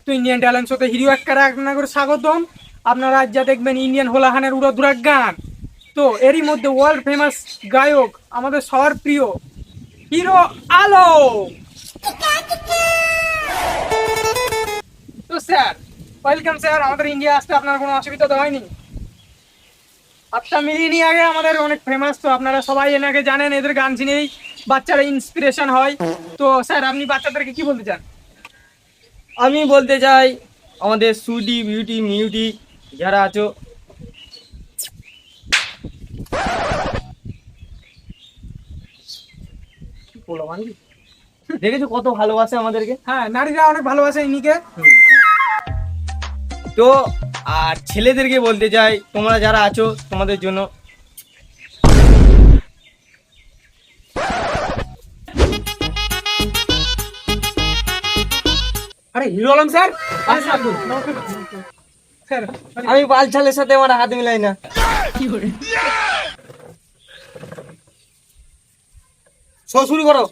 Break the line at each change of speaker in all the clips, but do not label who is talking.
তো Indian talent শোতে hero একটা রান্না করে স্বাগতম। আপনারা আজ যা দেখবেন ইন্ডিয়ান হোলাহানের উড়োধুরা গান। তো এরই মধ্যে ওয়ার্ল্ড ফেমাস গায়ক আমাদের সবার প্রিয় হিরো আলো। তো স্যার, ওয়েলকাম স্যার। আমাদের ইন্ডিয়া আসতে আপনার কোনো অসুবিধা তো হয়নি? আচ্ছা, মিলিয়ে নিয়ে আগে আমাদের অনেক ফেমাস, তো আপনারা সবাই এনাকে জানেন, এদের গান শুনেই বাচ্চারা ইন্সপিরেশন হয়। তো স্যার, আপনি বাচ্চাদেরকে কি বলতে চান?
আমি বলতে চাই আমাদের সুডি বিউটি মিউটি যারা আছো, দেখেছো কত ভালোবাসে আমাদেরকে।
হ্যাঁ, নারীরা অনেক ভালোবাসে ইনিকে।
তো আর ছেলেদেরকে বলতে চাই, তোমরা যারা আছো তোমাদের জন্য
আরে হিরো আলম স্যার, আসুন। স্যার,
আমি বালছালের সাথে আমার হাত মিলাই না। শো শুরু করো।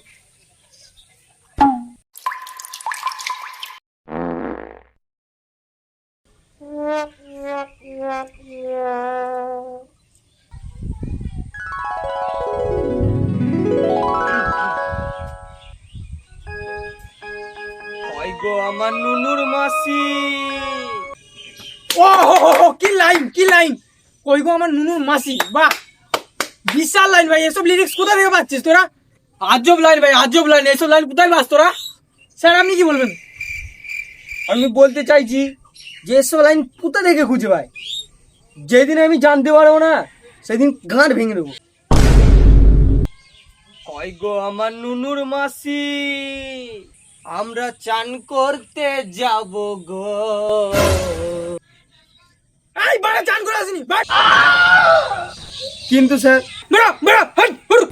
ওই গো আমার নুনুর মাসি।
ও হো হো হো, কি লাইন কি লাইন! কই গো আমার নুনুর মাসি, বাহ, বিশাল লাইন ভাই। এসব লিরিক্স কোথা থেকে পাচ্ছিস তোরা? আজব লাইন ভাই, আজব লাইন। এসব লাইন কোথায় পাস তোরা? স্যার, আপনি কি বলবেন?
আমি বলতে চাইছি যে এসব লাইন কোথা থেকে খুঁজে পাই, যেদিন আমি জানতে পারবো না সেদিন গাঁট ভেঙে দেবো। কই গো আমার নুনুর মাসি, আমরা চান করতে যাব গো।
এই বাড়া, চান করে আসিনি বাট।
কিন্তু স্যার,
বেড়া বেড়া, হাট হুড়।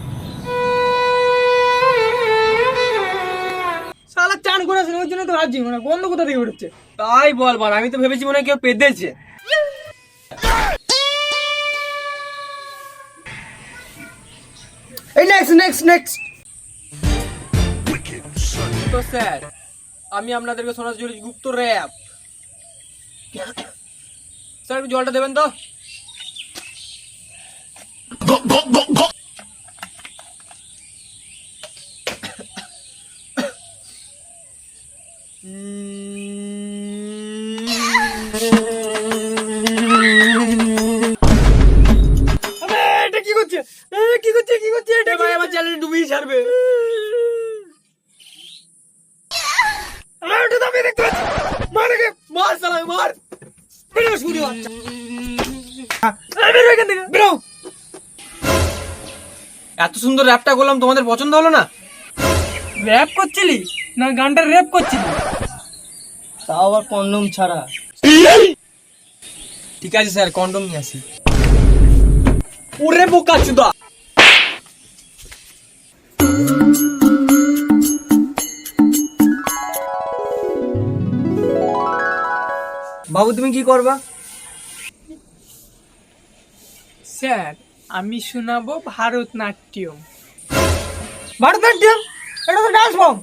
শালা চান করে আসিনি, ওই জন্য তো ভাবছি মানে গন্ধ কোথা থেকে উঠছে।
তাই বলবার, আমি তো ভেবেছি মনে হয় কেউ পেদেছে। এই নেক্সট নেক্সট নেক্সট।
তো স্যার, আমি আপনাদেরকে শোনাতে চলেছি গুপ্ত র্যাপ। স্যার, একটু জলটা দেবেন তো। এটা কি করছে? কি করছে কি করছে? এটা
ভাই আমার চ্যানেল ডুবিয়ে ছাড়বে।
এটা তো আমি দেখতে পাচ্ছি। মার আগে,
মার সালা মার।
বেরো শুনি বাচ্চা। বেরো এখান থেকে, বেরো।
এত সুন্দর র্যাপটা করলাম, তোমাদের পছন্দ হলো না?
র্যাপ করছিলি না গানটা র্যাপ করছিলি?
তাও আবার কন্ডম ছাড়া। ঠিক আছে স্যার, কন্ডম নিয়ে আসি।
ওরে বোকা চুদা!
বাবু তুমি কি করবা?
স্যার, আমি শোনাবো ভারতনাট্যম। ভারতনাট্যম? এটা তো ডান্স ফর্ম।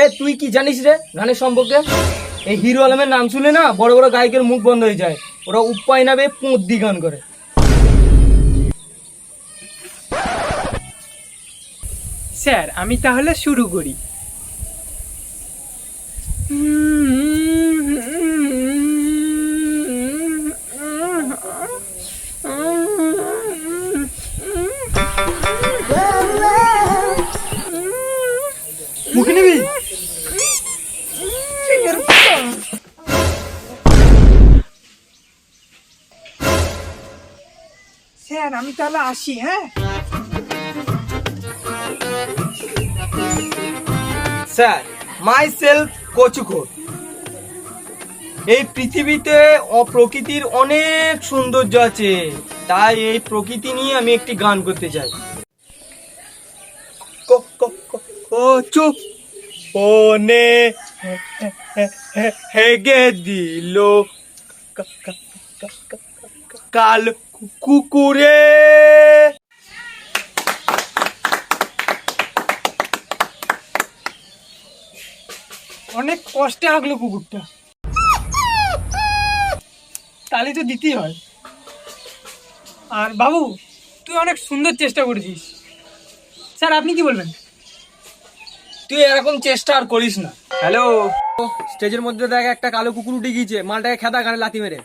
এ তুই কি জানিস রে গানের সম্পর্কে? এই হিরো আলমের নাম শুনে না বড় বড় গায়কের মুখ বন্ধ হয়ে যায়। ওরা উপায় নাবে পোঁত গান করে।
স্যার, আমি তাহলে শুরু করি। মুখে নিবি? স্যার, আমি তাহলে আসি। হ্যাঁ
স্যার, মাই সেলফ কচুখোর। এই পৃথিবীতে প্রকৃতির অনেক সৌন্দর্য আছে, তাই এই প্রকৃতি নিয়ে আমি একটি গান করতে চাই। কচু বনে হেগে দিল কাল কুকুরে।
অনেক কষ্টে হাঁকলো কুকুরটা, তাহলে তো দিতেই হয়। আর বাবু, তুই অনেক সুন্দর চেষ্টা করেছিস। স্যার আপনি কি বলবেন?
তুই এরকম চেষ্টা আর করিস না। হ্যালো, স্টেজের মধ্যে দেখ একটা কালো কুকুর উঠে গিয়েছে, মালটাকে খেদা গানে লাথি মেরে।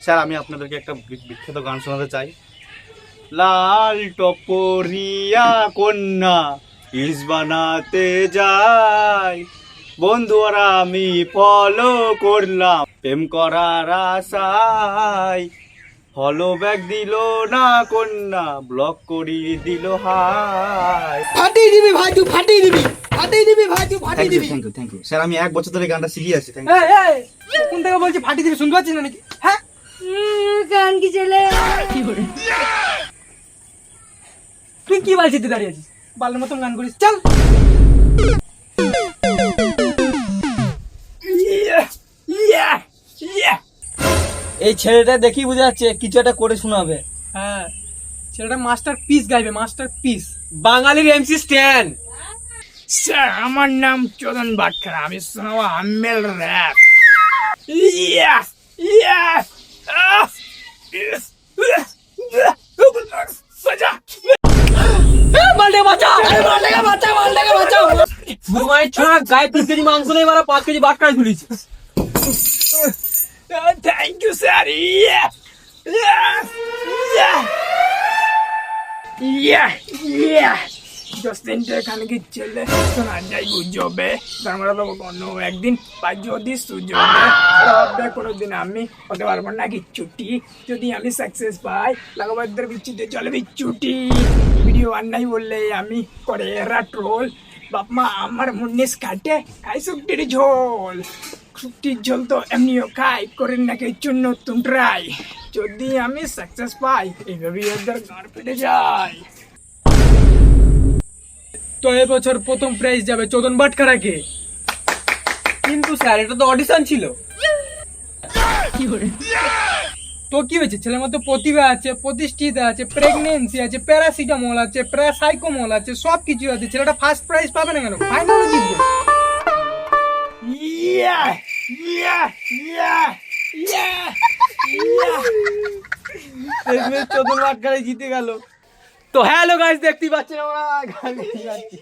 স্যার আমি আপনাদেরকে একটা বিখ্যাত গান শোনাতে চাই। লাল টপরিয়া কন্যা ইস বানাতে যাই, বন্ধুরা আমি ফলো করলাম প্রেম করার আশায়, ফলো ব্যাক দিল না কন্যা, ব্লক করিয়ে দিল হাই।
ফাটিয়ে দিবি ভাই, তুই ফাটিয়ে দিবি, ফাটিয়ে দিবি ভাই, তুই ফাটিয়ে দিবি।
থ্যাংক ইউ স্যার, আমি 1 বছর ধরে গানটা শিখে আছি। Thank you.
এই, এই, কোন থেকে বলছি ফাটিয়ে দিবি, শুনতে পাচ্ছিস না নাকি? হ্যাঁ,
কান কি চলে
তুই কি বালছিতে দাঁড়িয়ে আছিস? বালের মতন গান করিস, চল।
এই ছেলেটা দেখি বুঝা যাচ্ছে কিছু একটা করে শোনাবে।
হ্যাঁ, ছেলেটা মাস্টার পিস গাইবে, মাস্টার পিস।
বাঙালির এমসি স্ট্যান্ড।
স্যার আমার নাম চোদন বাটখারা, আমি শোনাবো আমেল র্যাপ।
গায়ে 3 কেজি মাংস নেই, মারা 5 কেজি বাট কাজ ঝুলিয়েছে।
Thank you sir. দশদিনটা এখানে কি চলে শোনা যাই গুজবে, আমরা তো কোনো একদিন বা যদি সুযোগে তবে কোনোদিন আমি হতে পারবো না কিচ্ছুটি। যদি আমি সাকসেস পাই লাগাবাদের বিচ্ছুতে চলে বিচ্ছুটি। ভিডিও আন্নাই বললে আমি করে এরা ট্রোল, বাপ মা আমার মুন্নিস কাটে খাই শুক্তির ঝোল। শুক্তির ঝোল তো এমনিও খাই, করেন নাকি চূন্য নতুন ট্রাই। যদি আমি সাকসেস পাই এইভাবে ওদের গাঁড় পেটে যায়। তো এবছর প্রথম প্রাইজ যাবে চোদন বাটখারাকে।
কিন্তু স্যার এটা তো অডিশন ছিল।
তো কি হয়েছে, ছেলের মধ্যে প্রতিভা আছে, প্রতিষ্ঠিতা আছে, প্রেগনেন্সি আছে, প্যারাসিটামল আছে, প্যারাসাইকোমল আছে, সব কিছু আছে। ছেলেটা ফার্স্ট প্রাইজ পাবে না কেন? ফাইনালে জিতবে।
চোদন বাটখারা জিতে গেল। তো হ্যালো গাইস, দেখতেই পাচ্ছেন আমরা গান গেয়ে যাচ্ছি।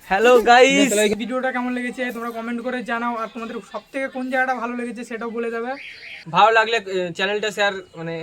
হ্যালো গাইস,
ভিডিওটা কেমন লেগেছে তোমরা কমেন্ট করে জানাও। আর তোমাদের সব থেকে কোন জায়গাটা ভালো লেগেছে সেটাও বলে যাবে।
ভালো লাগলে চ্যানেলটা শেয়ার মানে